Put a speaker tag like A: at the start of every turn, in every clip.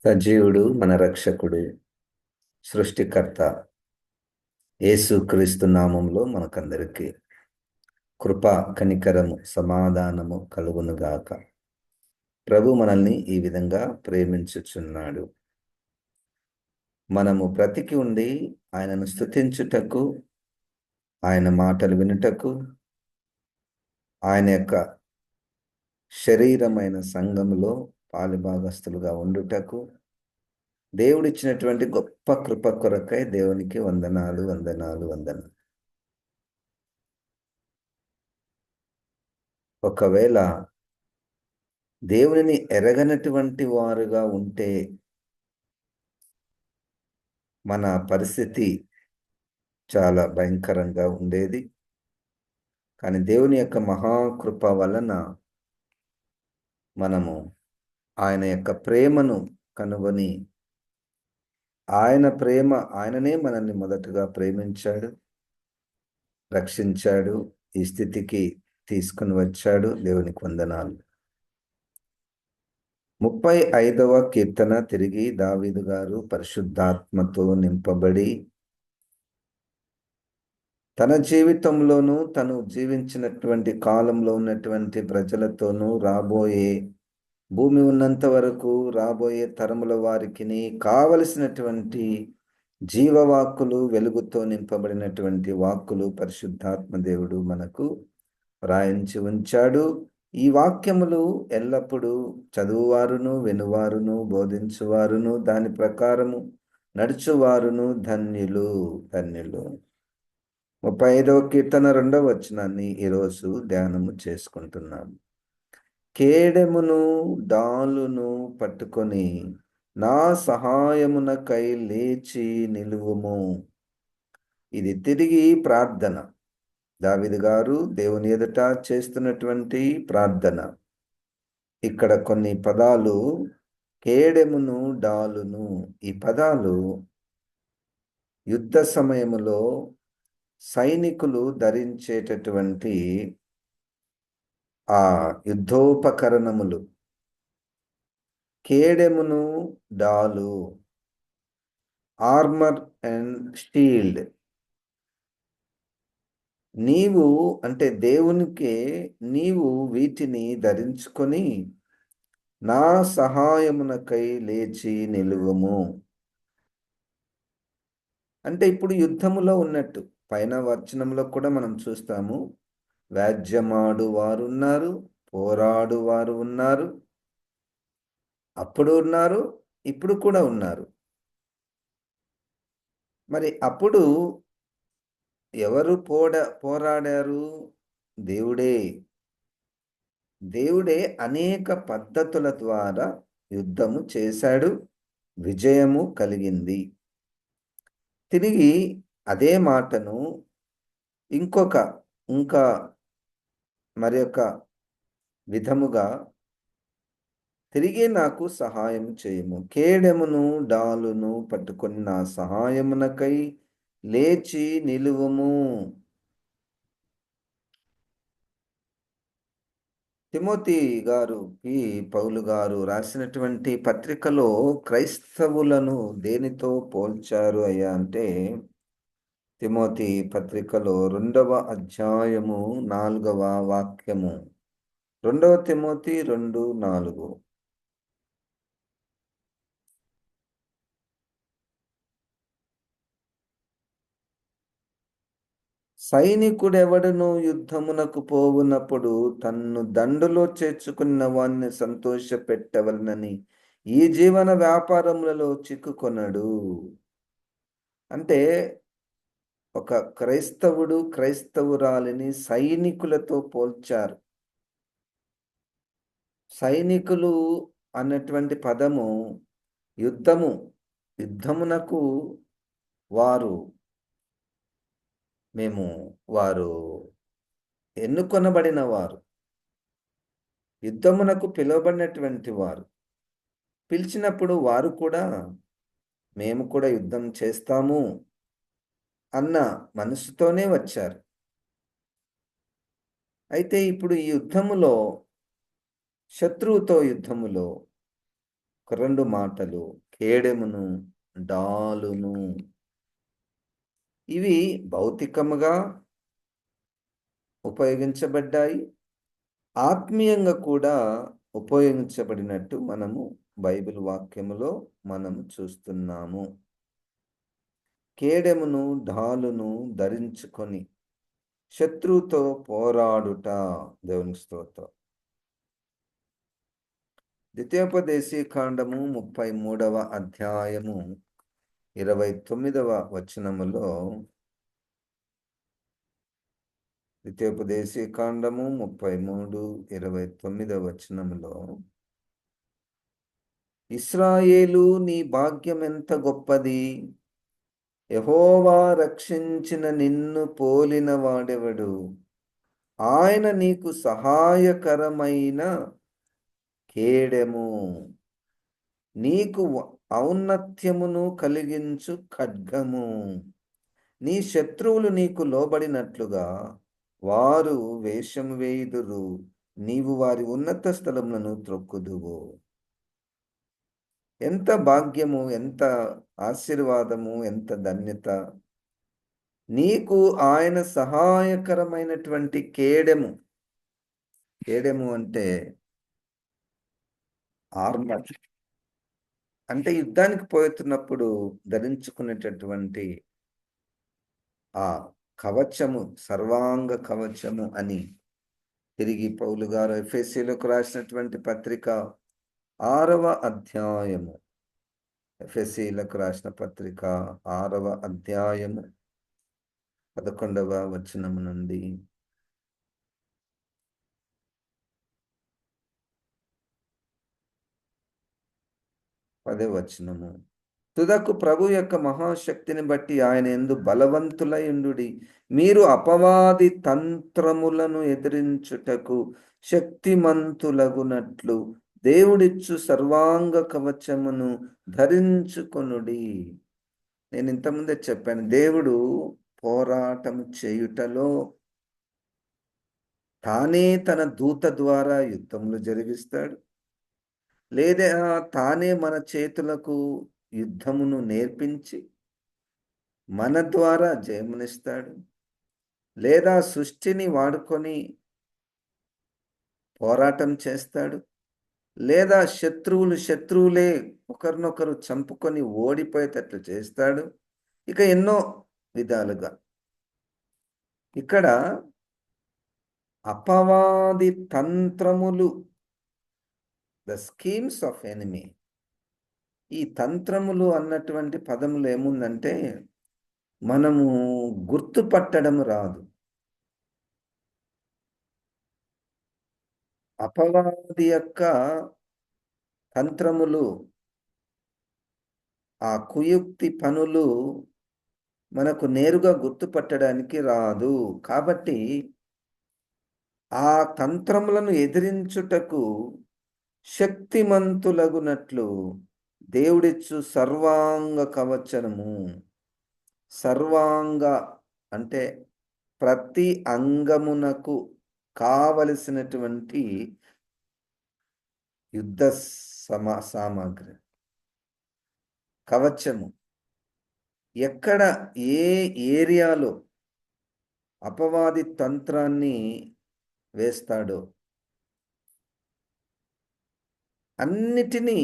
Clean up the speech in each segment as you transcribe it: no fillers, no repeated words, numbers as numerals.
A: సజీవుడు మన రక్షకుడు సృష్టికర్త యేసుక్రీస్తు నామంలో మనకందరికీ కృప కనికరము సమాధానము కలుగునుగాక. ప్రభు మనల్ని ఈ విధంగా ప్రేమించుచున్నాడు. మనము బ్రతికి ఉండి ఆయనను స్తుతించుటకు, ఆయన మాటలు వినుటకు, ఆయన యొక్క శరీరమైన సంఘములో పాలిభాగస్తులుగా ఉండుటకు దేవుడిచ్చినటువంటి గొప్ప కృప కొరకై దేవునికి వందనాలు వందనాలు వందనాలు. ఒకవేళ దేవునిని ఎరగనటువంటి వారుగా ఉంటే మన పరిస్థితి చాలా భయంకరంగా ఉండేది. కానీ దేవుని యొక్క మహాకృప వలన మనము ఆయన యొక్క ప్రేమను కనుగొని, ఆయననే మనల్ని మొదటగా ప్రేమించాడు, రక్షించాడు, ఈ స్థితికి తీసుకుని వచ్చాడు. దేవునికి వందనాలు. 35వ కీర్తన తిరిగి దావీదు గారు పరిశుద్ధాత్మతో నింపబడి తన జీవితంలోనూ తను జీవించినటువంటి కాలంలో ఉన్నటువంటి ప్రజలతోనూ రాబోయే భూమి ఉన్నంత వరకు రాబోయే తరముల వారికి కావలసినటువంటి జీవవాక్కులు, వెలుగుతో నింపబడినటువంటి వాక్కులు పరిశుద్ధాత్మ దేవుడు మనకు రాయించి ఉంచాడు. ఈ వాక్యములు ఎల్లప్పుడూ చదువువారును, వినువారును, బోధించువారును, దాని ప్రకారము నడుచువారును ధన్యులు ధన్యులు. 35వ కీర్తన 2వ వచనాన్ని ఈరోజు ధ్యానము చేసుకుంటున్నాము. కేడెమును డాలును పట్టుకొని నా సహాయమునకై లేచి నిలువుము. ఇది తిరిగి ప్రార్థన. దావీదు గారు దేవుని ఎదుట చేస్తున్నటువంటి ప్రార్థన. ఇక్కడ కొన్ని పదాలు కేడెమును డాలును, ఈ పదాలు యుద్ధ సమయములో సైనికులు ధరించేటటువంటి ఆ యుద్ధోపకరణములు. కేడెమును డాలు, ఆర్మర్ అండ్ షీల్డ్. నీవు అంటే దేవునికే నీవు వీటిని ధరించుకొని నా సహాయమునకై లేచి నిలువము. అంటే ఇప్పుడు యుద్ధములో ఉన్నట్టు. పైన వచనంలో కూడా మనం చూస్తాము, వ్యాజ్యమాడు వారు ఉన్నారు, పోరాడు వారు ఉన్నారు, అప్పుడు ఉన్నారు, ఇప్పుడు కూడా ఉన్నారు. మరి అప్పుడు ఎవరు పోరాడారు? దేవుడే. దేవుడే అనేక పద్ధతుల ద్వారా యుద్ధము చేశాడు, విజయము కలిగింది. తిరిగి అదే మాటను ఇంకా మరొక విధముగా తిరిగి నాకు సహాయం చేయము. కేడెమును డాలును పట్టుకొని నా సహాయమునకై లేచి నిలువుము. తిమోతి గారుకి పౌలు గారు రాసినటువంటి పత్రికలో క్రైస్తవులను దేనితో పోల్చారు అయ్యా అంటే, తిమోతి పత్రికలో 2వ అధ్యాయము 4వ వాక్యము. 2వ తిమోతి 2:4. సైనికుడెవడును యుద్ధమునకు పోవునప్పుడు తన్ను దండులో చేర్చుకున్న వాణ్ణి సంతోష పెట్టవలనని ఈ జీవన వ్యాపారములలో చిక్కుకొనడు. అంటే ఒక క్రైస్తవుడు, క్రైస్తవురాలిని సైనికులతో పోల్చారు. సైనికులు అన్నటువంటి పదము యుద్ధమునకు వారు ఎన్నుకొనబడిన వారు, యుద్ధమునకు పిలువబడినటువంటి వారు. పిలిచినప్పుడు వారు కూడా మేము కూడా యుద్ధం చేస్తాము అన్న మనసుతోనే వచ్చారు. అయితే ఇప్పుడు ఈ యుద్ధములో, శత్రువుతో యుద్ధములో రెండు మాటలు కేడెమును, డాలును. ఇవి భౌతికముగా ఉపయోగించబడ్డాయి. ఆత్మీయంగా కూడా ఉపయోగించబడినట్టు మనము బైబిల్ వాక్యములో మనము చూస్తున్నాము. కేడెమును, డాలును ధరించుకొని శత్రువుతో పోరాడుట. దేవునికి స్తోత్రం. ద్వితీయోపదేశకాండము 33వ అధ్యాయము 29వ వచనములో, ద్వితీయోపదేశకాండము 33:29 వచనములో, ఇశ్రాయేలు నీ భాగ్యం ఎంత గొప్పది, యెహోవా రక్షించిన నిన్ను పోలిన వాడెవడు, ఆయన నీకు సహాయకరమైన కేడెము, నీకు ఔన్నత్యమును కలిగించు ఖడ్గము, నీ శత్రువులు నీకు లోబడినట్లుగా వారు వేషం వేయుదురు, నీవు వారి ఉన్నత స్థలములను త్రొక్కుదువు. ఎంత భాగ్యము, ఎంత ఆశీర్వాదము, ఎంత ధన్యత. నీకు ఆయన సహాయకరమైనటువంటి కేడెము. కేడెము అంటే ఆర్మర్, అంటే యుద్ధానికి పోతున్నప్పుడు ధరించుకునేటటువంటి ఆ కవచము, సర్వాంగ కవచము అని తిరిగి పౌలు గారు ఎఫెసీయులకు రాసినటువంటి పత్రిక 6వ అధ్యాయము, ఎఫెసీయులకు రాసిన పత్రిక 6వ అధ్యాయము 11వ వచనము నుండి 10వ వచనము. తుదకు ప్రభు యొక్క మహాశక్తిని బట్టి ఆయన యందు బలవంతులయుండుడి, మీరు అపవాది తంత్రములను ఎదిరించుటకు శక్తిమంతులగునట్లు దేవుడిచ్చు సర్వాంగ కవచమును ధరించుకొనుడి. నేను ఇంతకుముందే చెప్పాను, దేవుడు పోరాటం చేయుటలో తానే తన దూత ద్వారా యుద్ధములు జరిగిస్తాడు, లేదా తానే మన చేతులకు యుద్ధమును నేర్పించి మన ద్వారా జయమునిస్తాడు, లేదా సృష్టిని వాడుకొని పోరాటం చేస్తాడు, లేదా శత్రువులే ఒకరినొకరు చంపుకొని ఓడిపోయేటట్లు చేస్తాడు. ఇక ఎన్నో విధాలుగా ఇక్కడ అపవాది తంత్రములు, ద స్కీమ్స్ ఆఫ్ ఎనిమీ. ఈ తంత్రములు అన్నటువంటి పదములు ఏముందంటే మనము గుర్తుపట్టడం రాదు. అపవాది యొక్క తంత్రములు, ఆ కుయుక్తి పనులు మనకు నేరుగా గుర్తుపట్టడానికి రాదు. కాబట్టి ఆ తంత్రములను ఎదిరించుటకు శక్తిమంతులగునట్లు దేవుడిచ్చు సర్వాంగ కవచము. సర్వాంగ అంటే ప్రతి అంగమునకు కావలసినటువంటి యుద్ధ సామాగ్రి, కవచము. ఎక్కడ ఏ ఏరియాలో అపవాది తంత్రాన్ని వేస్తాడో అన్నిటినీ,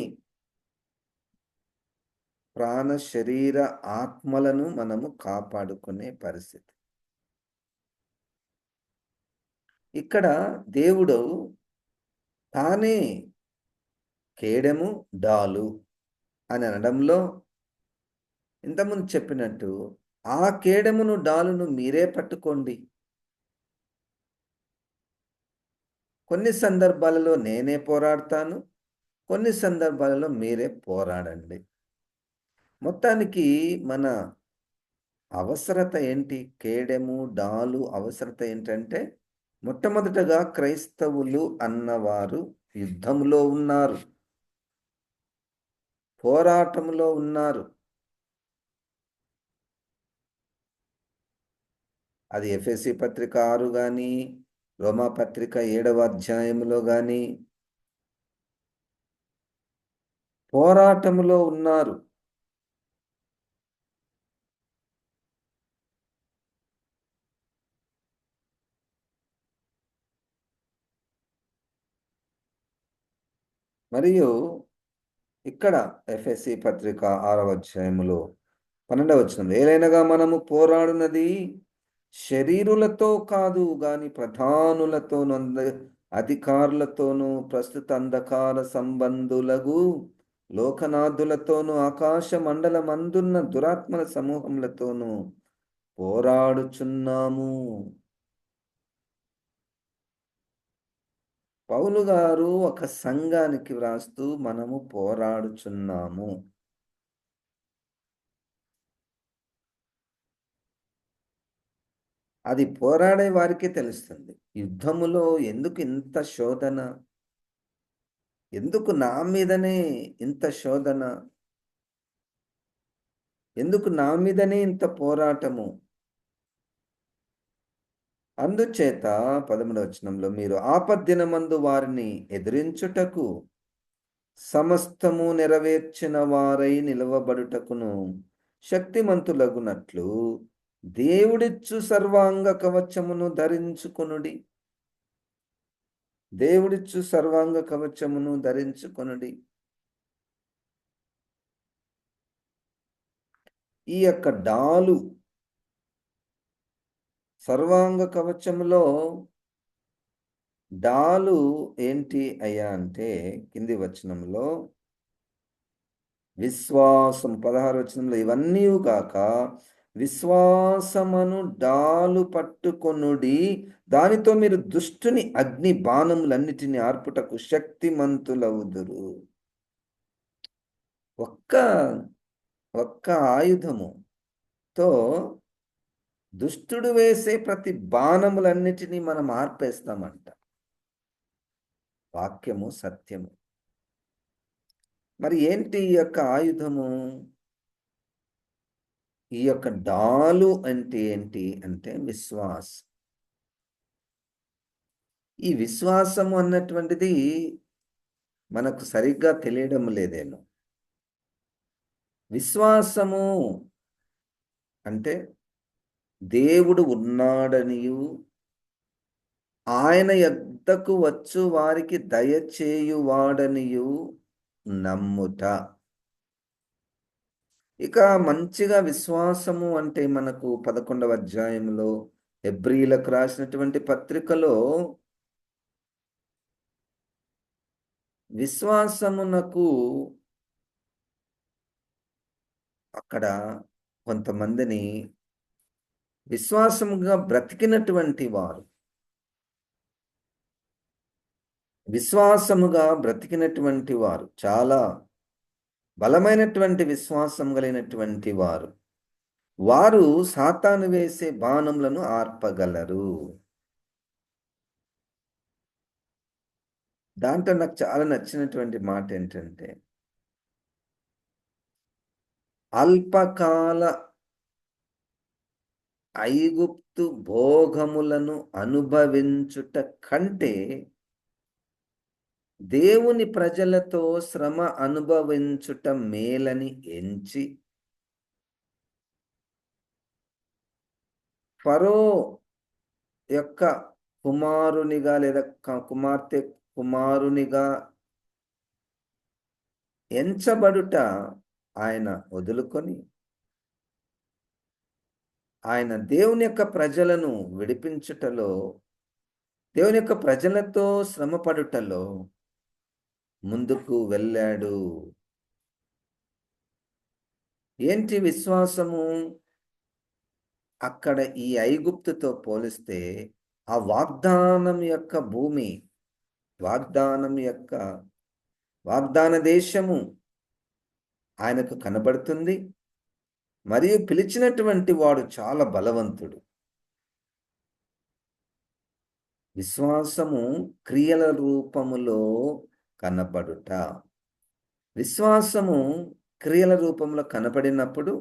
A: ప్రాణ శరీర ఆత్మలను మనము కాపాడుకునే పరిస్థితి. ఇక్కడ దేవుడు తానే కేడెము, డాలు అని అనడంలో ఇంతకుముందు చెప్పినట్టు ఆ కేడెమును, డాలును మీరే పట్టుకోండి. కొన్ని సందర్భాలలో నేనే పోరాడతాను, కొన్ని సందర్భాలలో మీరే పోరాడండి. మొత్తానికి మన అవసరత ఏంటి? కేడెము, డాలు అవసరత ఏంటంటే, మొట్టమొదటగా క్రైస్తవులు అన్నవారు యుద్ధంలో ఉన్నారు, పోరాటంలో ఉన్నారు. అది ఎఫెసీ పత్రిక 6 కానీ, రోమా పత్రిక 7వ అధ్యాయంలో కానీ, పోరాటములో ఉన్నారు. మరియు ఇక్కడ ఎఫెసీ పత్రిక 6వ అధ్యాయములో 12వ వచనం, ఏలైనగా మనము పోరాడునది శరీరులతో కాదు గాని ప్రధానులతోను అధికారులతోనూ ప్రస్తుత అంధకార సంబంధులగు లోకనాథులతోనూ ఆకాశ మండలమందున్న దురాత్మల సమూహములతోనూ పోరాడుచున్నాము. పౌలు గారు ఒక సంఘానికి వ్రాస్తూ మనము పోరాడుచున్నాము. అది పోరాడే వారికే తెలుస్తుంది. యుద్ధములో ఎందుకు ఇంత శోధన? ఎందుకు నా మీదనే ఇంత శోధన? ఎందుకు నా మీదనే ఇంత పోరాటము? అందుచేత 13వ వచనంలో, మీరు ఆపద్దినమందు వారిని ఎదిరించుటకు సమస్తము నెరవేర్చిన వారై నిలవబడుటకును శక్తిమంతులగునట్లు దేవుడిచ్చు సర్వాంగ కవచమును ధరించుకొనుడి. దేవుడిచ్చు సర్వాంగ కవచమును ధరించుకొనుడి. ఈ యొక్క డాలు సర్వాంగ కవచములో డాలు ఏంటి అయ్యా అంటే, కింది వచనంలో విశ్వాసం 16వ వచనంలో, ఇవన్నీ గాక విశ్వాసమును డాలు పట్టుకొనుడి, దానితో మీరు దుష్టుని అగ్ని బాణములన్నిటిని ఆర్పుటకు శక్తిమంతులవుదురు. ఒక్క ఆయుధముతో దుష్టుడు వేసే ప్రతి బాణములన్నిటినీ మనం ఆర్పేస్తామంట. వాక్యము సత్యము. మరి ఏంటి ఈ యొక్క ఆయుధము? ఈ యొక్క డాలు అంటే ఏంటి అంటే విశ్వాసం. ఈ విశ్వాసము అన్నటువంటిది మనకు సరిగ్గా తెలియడం లేదేమో. విశ్వాసము అంటే దేవుడు ఉన్నాడనియు, ఆయన యొద్దకు వచ్చు వారికి దయచేయువాడనియు నమ్ముట. ఇక మంచిగా విశ్వాసము అంటే మనకు 11వ అధ్యాయంలో హెబ్రీలకు రాసినటువంటి పత్రికలో విశ్వాసమునకు అక్కడ కొంతమందిని విశ్వాసముగా బ్రతికినటువంటి వారు, చాలా బలమైనటువంటి విశ్వాసం కలిగినటువంటి వారు సాతాను వేసే బాణములను ఆర్పగలరు. దాంట్లో నాకు చాలా నచ్చినటువంటి మాట ఏంటంటే, అల్పకాల ఐగుప్తు భోగములను అనుభవించుట కంటే దేవుని ప్రజలతో శ్రమ అనుభవించుట మేలని ఎంచి ఫరో యొక్క కుమారునిగా లేదా కుమార్తె కుమారునిగా ఎంచబడుట ఆయన వదులుకొని, ఆయన దేవుని యొక్క ప్రజలను విడిపించుటలో, దేవుని యొక్క ప్రజలతో శ్రమపడుటలో ముందుకు వెళ్ళాడు. ఏంటి విశ్వాసము? అక్కడ ఈ ఐగుప్తుతో పోలిస్తే ఆ వాగ్దానం యొక్క భూమి, వాగ్దాన దేశము ఆయనకు కనబడుతుంది. మరియు పిలిచినటువంటి వాడు చాలా బలవంతుడు. విశ్వాసము క్రియల రూపములో కనబడుట. విశ్వాసము క్రియల రూపంలో కనబడినప్పుడు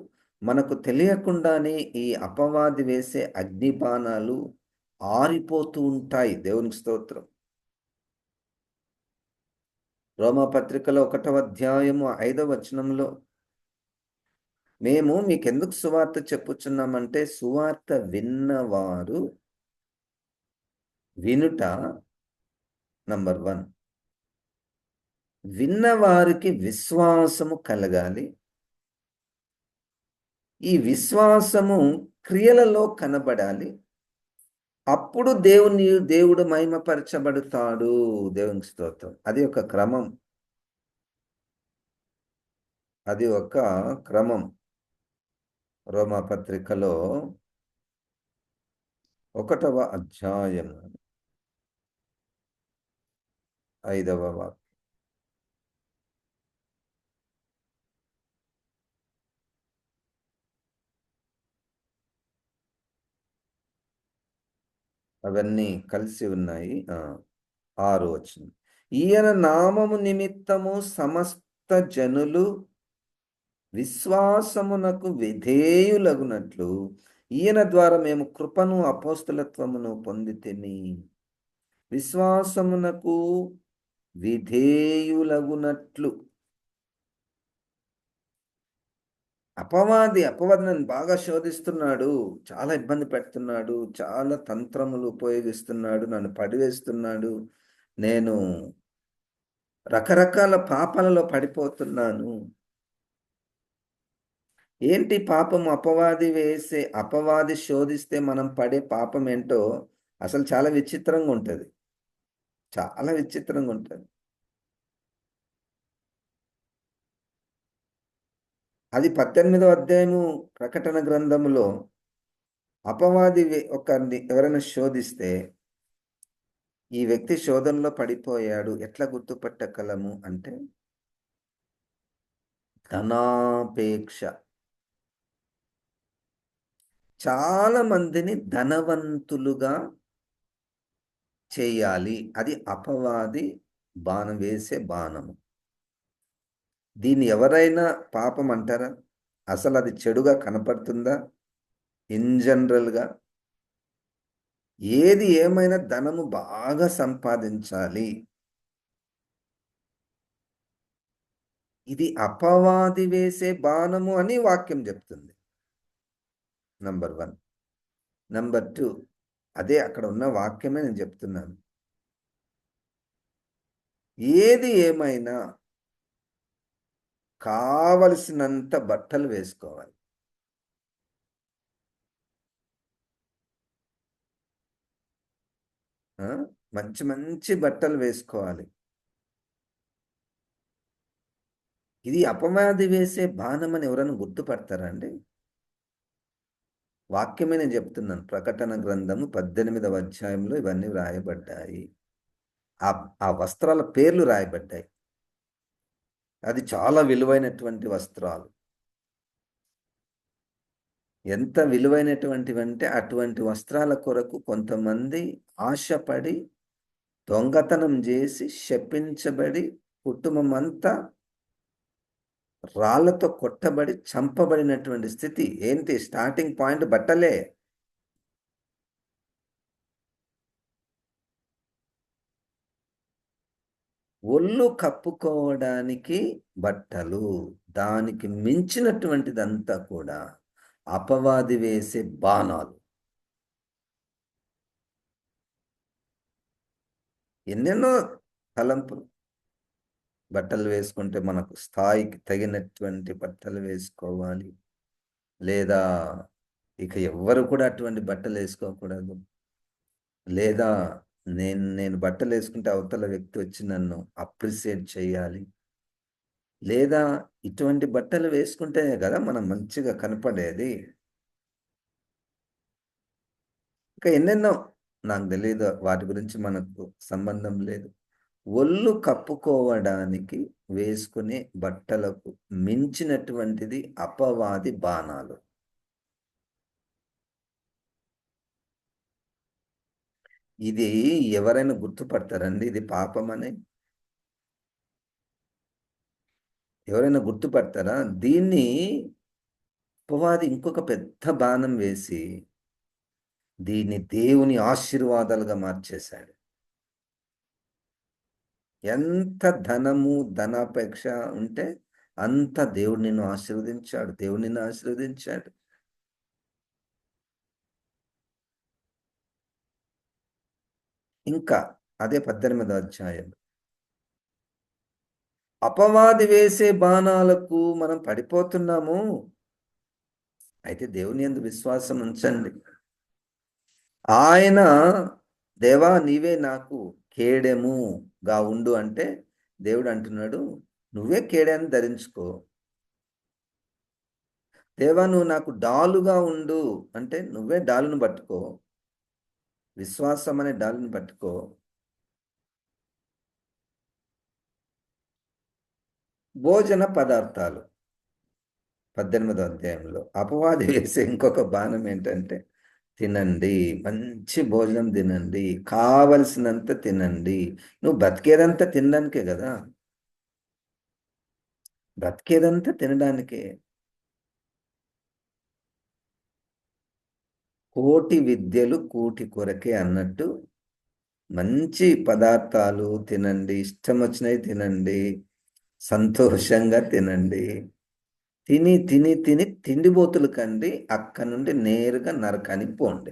A: మనకు తెలియకుండానే ఈ అపవాది వేసే అగ్నిబాణాలు ఆరిపోతూ ఉంటాయి. దేవునికి స్తోత్రం. రోమాపత్రికలో 1వ అధ్యాయము 5వ వచనంలో, మేము మీకెందుకు సువార్త చెప్పుచున్నామంటే, సువార్త విన్నవారు వినుట నంబర్ 1. విన్నవారికి విశ్వాసము కలగాలి. ఈ విశ్వాసము క్రియలలో కనబడాలి. అప్పుడు దేవుడు మహిమపరచబడతాడు. దేవునికి స్తోత్రం. అది ఒక క్రమం. అది ఒక క్రమం. రోమాపత్రికలో 1వ అధ్యాయం 5వ వాక్యం. అవన్నీ కలిసి ఉన్నాయి. 6వ వచనం. ఈయన నామము నిమిత్తము సమస్త జనులు విశ్వాసమునకు విధేయులగునట్లు ఈయన ద్వారా మేము కృపను అపోస్తలత్వమును పొందితిమి. విశ్వాసమునకు విధేయులగునట్లు. అపవాది నన్ను బాగా శోధిస్తున్నాడు, చాలా ఇబ్బంది పెడుతున్నాడు, చాలా తంత్రములు ఉపయోగిస్తున్నాడు, నన్ను పడివేస్తున్నాడు, నేను రకరకాల పాపాలలో పడిపోతున్నాను. ఏంటి పాపము? అపవాది శోధిస్తే మనం పడే పాపం ఏంటో అసలు చాలా విచిత్రంగా ఉంటది. చాలా విచిత్రంగా ఉంటది. అది 18వ అధ్యాయము ప్రకటన గ్రంథములో అపవాది ఒకరిని ఎవరైనా శోధిస్తే, ఈ వ్యక్తి శోధనలో పడిపోయాడు, ఎట్లా గుర్తుపట్టగలము అంటే, ధనాపేక్ష. చాలా మందిని ధనవంతులుగా చేయాలి. అది అపవాది బాణం వేసే బాణము. దీన్ని ఎవరైనా పాపం అంటారా? అసలు అది చెడుగా కనపడుతుందా? ఇన్ జనరల్‌గా ఏది ఏమైనా ధనము బాగా సంపాదించాలి. ఇది అపవాది వేసే బాణము అని వాక్యం చెప్తుంది. నంబర్ 1. నంబర్ 2, అదే అక్కడ ఉన్న వాక్యమే నేను చెప్తున్నాను. ఏది ఏమైనా కావలసినంత బట్టలు వేసుకోవాలి. మంచి మంచి బట్టలు వేసుకోవాలి. ఇది అపవాది వేసే బాణమని ఎవరైనా గుర్తుపడతారా అండి? వాక్యమే నేను చెప్తున్నాను. ప్రకటన గ్రంథము 18వ అధ్యాయంలో ఇవన్నీ వ్రాయబడ్డాయి. ఆ వస్త్రాల పేర్లు రాయబడ్డాయి. అది చాలా విలువైనటువంటి వస్త్రాలు. ఎంత విలువైనటువంటివంటే అటువంటి వస్త్రాల కొరకు కొంతమంది ఆశపడి, దొంగతనం చేసి, శపించబడి, కుటుంబమంతా రాళ్లతో కొట్టబడి చంపబడినటువంటి స్థితి. ఏంటి స్టార్టింగ్ పాయింట్? బట్టలే. ఒళ్ళు కప్పుకోవడానికి బట్టలు, దానికి మించినటువంటిదంతా కూడా అపవాది వేసే బాణాలు. ఎన్నెన్నో తలంపులు. బట్టలు వేసుకుంటే మనకు స్థాయికి తగినటువంటి బట్టలు వేసుకోవాలి, లేదా ఇక ఎవ్వరు కూడా అటువంటి బట్టలు వేసుకోకూడదు, లేదా నేను బట్టలు వేసుకుంటే అవతల వ్యక్తి వచ్చి నన్ను అప్రిసియేట్ చేయాలి, లేదా ఇటువంటి బట్టలు వేసుకుంటేనే కదా మనం మంచిగా కనపడేది. ఇంకా ఎన్నెన్నో నాకు తెలియదు, వాటి గురించి మనకు సంబంధం లేదు. ఒళ్ళు కప్పుకోవడానికి వేసుకునే బట్టలకు మించినటువంటిది అపవాది బాణాలు. ఇది ఎవరైనా గుర్తుపడతారండి ఇది పాపమని? ఎవరైనా గుర్తుపడతారా? దీన్ని అపవాది ఇంకొక పెద్ద బాణం వేసి దీన్ని దేవుని ఆశీర్వాదాలుగా మార్చేశాడు. ఎంత ధనము, ధనాపేక్ష ఉంటే అంత దేవుడు నిన్ను ఆశీర్వదించాడు. దేవుడు నిన్ను ఆశీర్వదించాడు. ఇంకా అదే 18వ అధ్యాయం. అపవాది వేసే బాణాలకు మనం పడిపోతున్నాము. అయితే దేవుని యందు విశ్వాసం ఉంచండి. ఆయన దేవా నీవే నాకు కేడెముగా ఉండు అంటే దేవుడు అంటున్నాడు నువ్వే కేడెని ధరించుకో. దేవా నువ్వు నాకు డాలుగా ఉండు అంటే నువ్వే డాలును పట్టుకో. విశ్వాసం అనే డాలును పట్టుకో. భోజన పదార్థాలు 18వ అధ్యాయంలో అపవాది వేసే ఇంకొక బాణం ఏంటంటే తినండి, మంచి భోజనం తినండి, కావలసినంత తినండి. నువ్వు బతికేదంతా తినడానికే కదా. బ్రతికేదంతా తినడానికే. కోటి విద్యలు కూటి కొరకే అన్నట్టు మంచి పదార్థాలు తినండి, ఇష్టం వచ్చినవి తినండి, సంతోషంగా తినండి. తిని తిని తిని తిండిబోతులు కండి అక్కడి నుండి నేరుగా నరకానికి పోండి.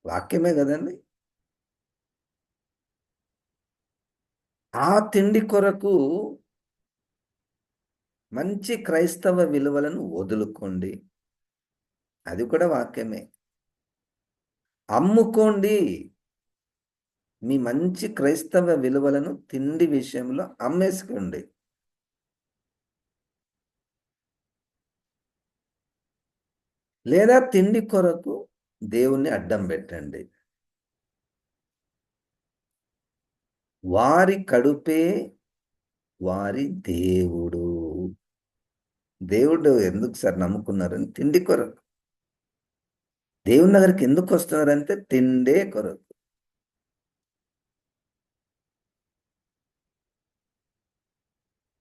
A: వాక్యమే కదండి. ఆ తిండి కొరకు మంచి క్రైస్తవ విలువలను వదులుకోండి. అది కూడా వాక్యమే. అమ్ముకోండి. మీ మంచి క్రైస్తవ విలువలను తిండి విషయంలో అమ్మేసుకోండి. లేదా తిండి కొరకు దేవుణ్ణి అడ్డం పెట్టండి. వారి కడుపే వారి దేవుడు. దేవుడు ఎందుకు సార్ నమ్ముకున్నారని తిండి కొరకు. దేవుని దగ్గరికి ఎందుకు వస్తున్నారంటే తిండే కొరకు.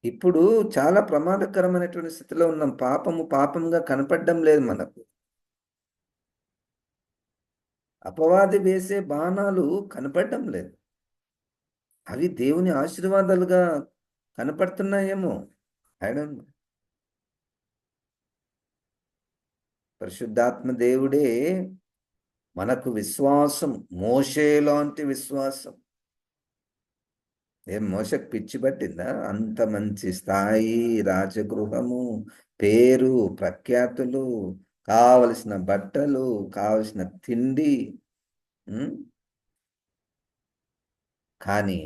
A: ఇప్పుడు చాలా ప్రమాదకరమైనటువంటి స్థితిలో ఉన్నాం. పాపము పాపంగా కనపడడం లేదు మనకు. అపవాది వేసే బాణాలు కనపడడం లేదు. అవి దేవుని ఆశీర్వాదాలుగా కనపడుతున్నాయేమో. I don't know. పరిశుద్ధాత్మ దేవుడే మనకు విశ్వాసం, మోషే లాంటి విశ్వాసం. ఏం మోషకు పిచ్చి పట్టిందా? అంత మంచి స్థాయి, రాజగృహము, పేరు, ప్రఖ్యాతులు, కావలసిన బట్టలు, కావలసిన తిండి. ఉమ్, కానీ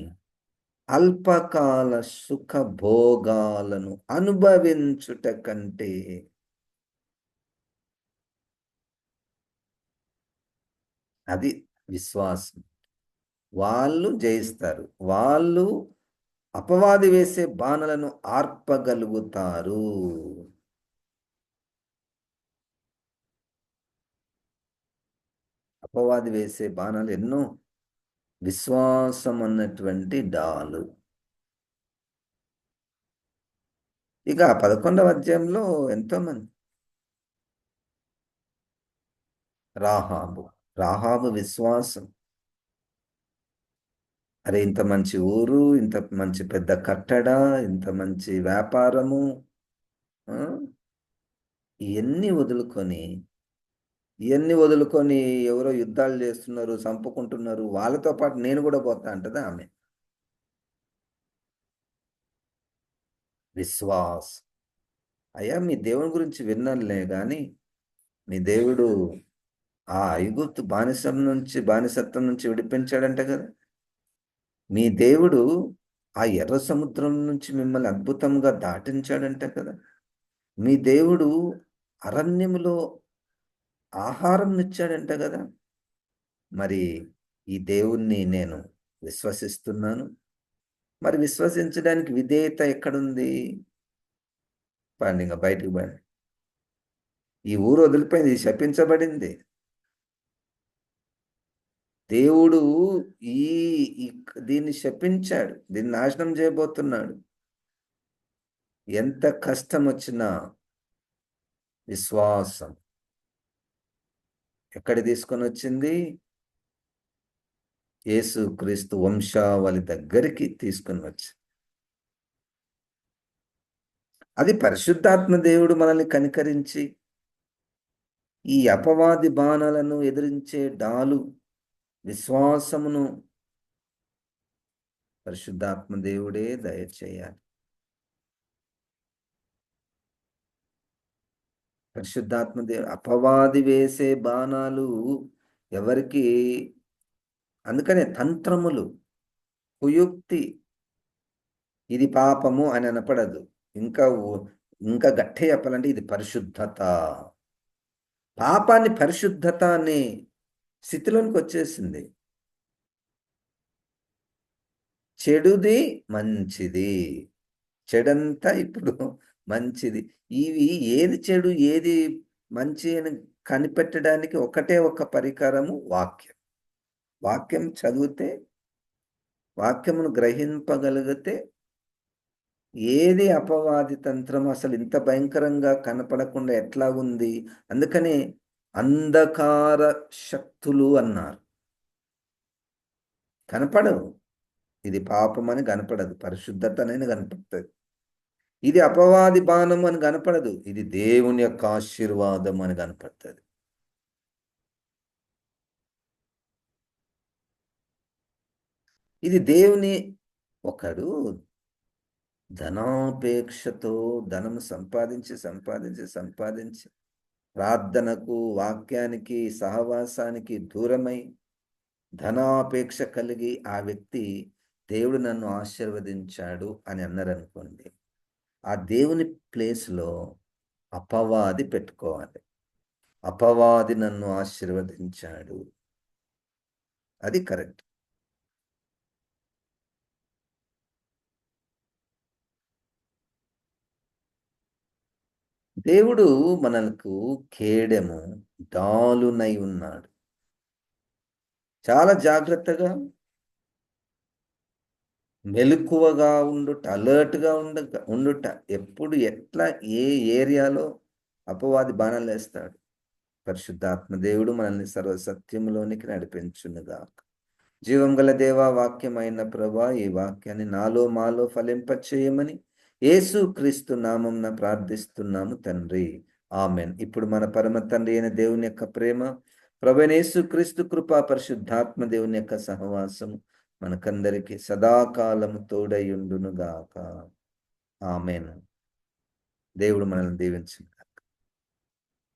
A: అల్పకాల సుఖ భోగాలను అనుభవించుట కంటే అది విశ్వాసం. వాళ్ళు జయిస్తారు. వాళ్ళు అపవాది వేసే బాణలను ఆర్పగలుగుతారు. అపవాది వేసే బాణాలు ఎన్నో. విశ్వాసం అన్నటువంటి డాలు. ఇక 11వ అధ్యాయంలో ఎంతో మంది. రాహాబు. రాహాబు విశ్వాసం. అరే ఇంత మంచి ఊరు, ఇంత మంచి పెద్ద కట్టడ, ఇంత మంచి వ్యాపారము, ఆ, ఇవన్నీ వదులుకొని ఎవరో యుద్ధాలు చేస్తున్నారు, చంపుకుంటున్నారు, వాళ్ళతో పాటు నేను కూడా పోతా అంటదా ఆమె. విశ్వాస్. అయ్యా మీ దేవుని గురించి విన్నానులే గాని మీ దేవుడు ఆ ఐగుప్తు బానిసత్వం నుంచి విడిపించాడంట కదా. మీ దేవుడు ఆ ఎర్ర సముద్రం నుంచి మిమ్మల్ని అద్భుతంగా దాటించాడంట కదా. మీ దేవుడు అరణ్యములో ఆహారం ఇచ్చాడంట కదా. మరి ఈ దేవుణ్ణి నేను విశ్వసిస్తున్నాను. మరి విశ్వసించడానికి విధేయత ఎక్కడుంది? పండి ఇంకా బయటికి పండి. ఈ ఊరు వదిలిపోయింది, శపించబడింది. దేవుడు ఈ దీన్ని శపించాడు, దీన్ని నాశనం చేయబోతున్నాడు. ఎంత కష్టం వచ్చినా విశ్వాసం ఎక్కడ తీసుకొని వచ్చింది? యేసుక్రీస్తు వంశావళి దగ్గరికి తీసుకుని వచ్చి, అది పరిశుద్ధాత్మ దేవుడు మనల్ని కనికరించి ఈ అపవాది బాణాలను ఎదిరించే డాలు విశ్వాసమును పరిశుద్ధాత్మ దేవుడే దయచేయాలి. పరిశుద్ధాత్మ దేవుడు అపవాది వేసే బాణాలు ఎవరికి, అందుకనే తంత్రములు, కుయుక్తి, ఇది పాపము అని అనపడదు. ఇంకా ఇంకా గట్టిగా చెప్పాలంటే ఇది పరిశుద్ధత. పాపాన్ని పరిశుద్ధత అనే స్థితిలోనికి వచ్చేసింది. చెడుది మంచిది, చెడంతా ఇప్పుడు మంచిది. ఇవి ఏది చెడు ఏది మంచి అని కనిపెట్టడానికి ఒకటే ఒక పరికరము వాక్యం. వాక్యం చదివితే, వాక్యమును గ్రహింపగలిగితే ఏది అపవాది తంత్రం అసలు ఇంత భయంకరంగా కనపడకుండా ఎట్లా ఉంది. అందుకనే అంధకార శక్తులు అన్నారు. కనపడవు, ఇది పాపం అని కనపడదు, పరిశుద్ధత అనేది కనపడుతుంది. ఇది అపవాది బాణం అని కనపడదు, ఇది దేవుని యొక్క ఆశీర్వాదం అని కనపడుతుంది. ఇది దేవుని, ఒకడు ధనాపేక్షతో ధనం సంపాదించి ప్రార్థనకు, వాక్యానికి, సహవాసానికి దూరమై ధనాపేక్ష కలిగి ఆ వ్యక్తి దేవుడు నన్ను ఆశీర్వదించాడు అని అన్నారనుకోండి, ఆ దేవుని ప్లేస్లో అపవాది పెట్టుకోవాలి. అపవాది నన్ను ఆశీర్వదించాడు, అది కరెక్ట్. దేవుడు మనకు కేడెము, డాలునై ఉన్నాడు. చాలా జాగ్రత్తగా మెలకువగా ఉండుట, అలర్ట్గా ఉండుట. ఎప్పుడు ఎట్లా ఏ ఏరియాలో అపవాది బాణాలు వేస్తాడు. పరిశుద్ధాత్మ దేవుడు మనల్ని సర్వసత్యములోనికి నడిపించునుగాక. జీవం గల దేవా, వాక్యమైన ప్రభా, ఈ వాక్యాన్ని నాలో మాలో ఫలింపచేయమని యేసుక్రీస్తు నామంన ప్రార్థిస్తున్నాము తండ్రి, ఆమెన్. ఇప్పుడు మన పరమ తండ్రి అయిన దేవుని యొక్క ప్రేమ, ప్రభువైన యేసుక్రీస్తు కృప, పరిశుద్ధాత్మ దేవుని యొక్క సహవాసము మనకందరికి సదాకాలము తోడయుండునుగాక. ఆమెన్. దేవుడు మనల్ని దీవించును.